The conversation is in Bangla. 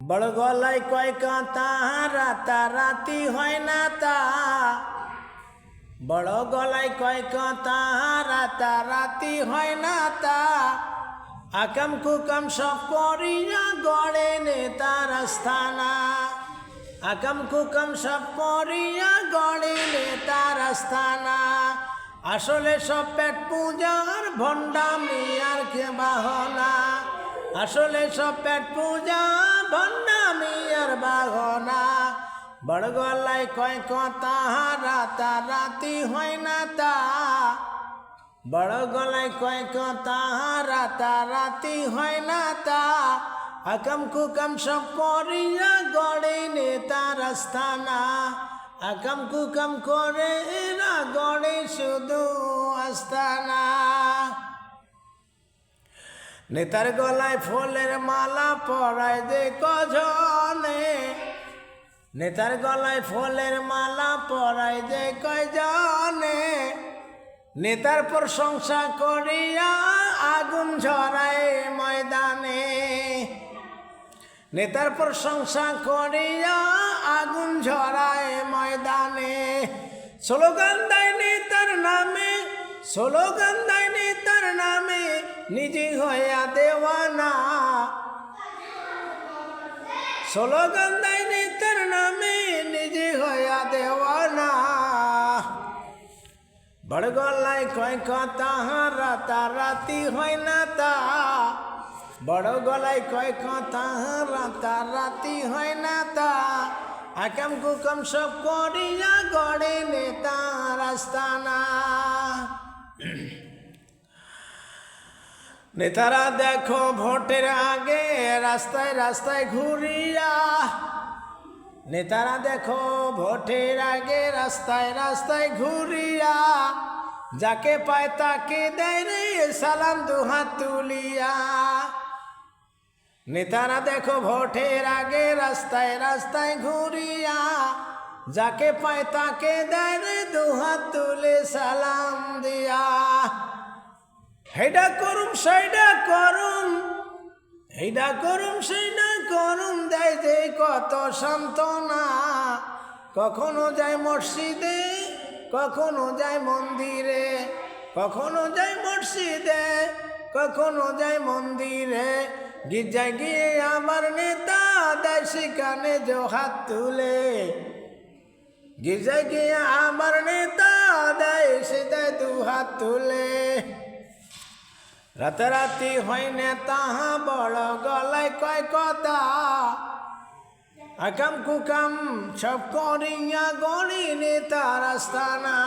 বড় গলায় কয় কথা রাতারাতি হয় না তা, বড় গলায় কয় কথা রাতারাতি হয় না তা, আকাম কুকাম সব করিয়া গড়ে নেতার আস্থানা, আকাম কুকাম সব করিয়া গড়ে নেতার আস্থানা। আসলে সব পেট পূজার ভণ্ডামি আর কে বাহনা, আসলে সব পেট পূজা ভণ্ডামি আর বাহনা। বড় গলায় কয় কথা রাতারাতি হয় না তা, বড় গলায় কয় কথা রাতারাতি হয় না তা, আকাম কুকাম সব করিয়া গড়ে নেতার আস্থানা, আকাম কুকাম করে এরা গড়ে শুধু আস্থানা। নেতার গলায় ফুলের মালা পরায় যে কজনে, নেতার গলায় ফুলের মালা পরায় যে কয়জনে, নেতার প্রশংসা করিয়া আগুন ঝরায় ময়দানে, নেতার প্রশংসা করিয়া আগুন ঝরায় ময়দানে। স্লোগান দেয় নেতার নামে, স্লোগান দেয় নেতার নামে, নিজে হইয়া দেওয়ানা, স্লোগান দেয় নেতার নামে, নিজে হইয়া দেওয়ানা। বড় গলায় কয় কথা রাতারাতি হয় না তা, বড় গলায় কয় কথা রাতারাতি হয় না তা, আকাম কুকাম সব করিয়া গড়ে নেতার আস্থানা। নেতারা দেখো ভোটের আগে রাস্তায় রাস্তায় ঘুরিয়া, নেতারা দেখো ভোটের আগে রাস্তায় রাস্তায় ঘুরিয়া, যাকে পায় তাকে দেয় রে সালাম দুহাত তুলিয়া। নেতারা দেখো ভোটের আগে রাস্তায় রাস্তায় ঘুরিয়া, যাকে পায় তাকে দেয় রে দুহাত তুলে সালাম দিয়া। হেডা করুম সেইডা করুম, হেডা করুম সেইডা করুম, দেয় যে কত সান্ত্বনা। কখনো যায় মসজিদে, কখনো যায় মন্দিরে, কখনো যায় মসজিদে, কখনো যায় মন্দিরে, গির্জায় গিয়ে আমার নেতা দেয় সেখানে জোহাত তুলে, গির্জায় গিয়ে আমার নেতা দেয় সে দেয় দুহাত তুলে। রাতারাতি হয় নেতা বড় গলায় কয় কথা, আকাম কুকাম সব করিয়া গড়ি নেতার আস্থানা।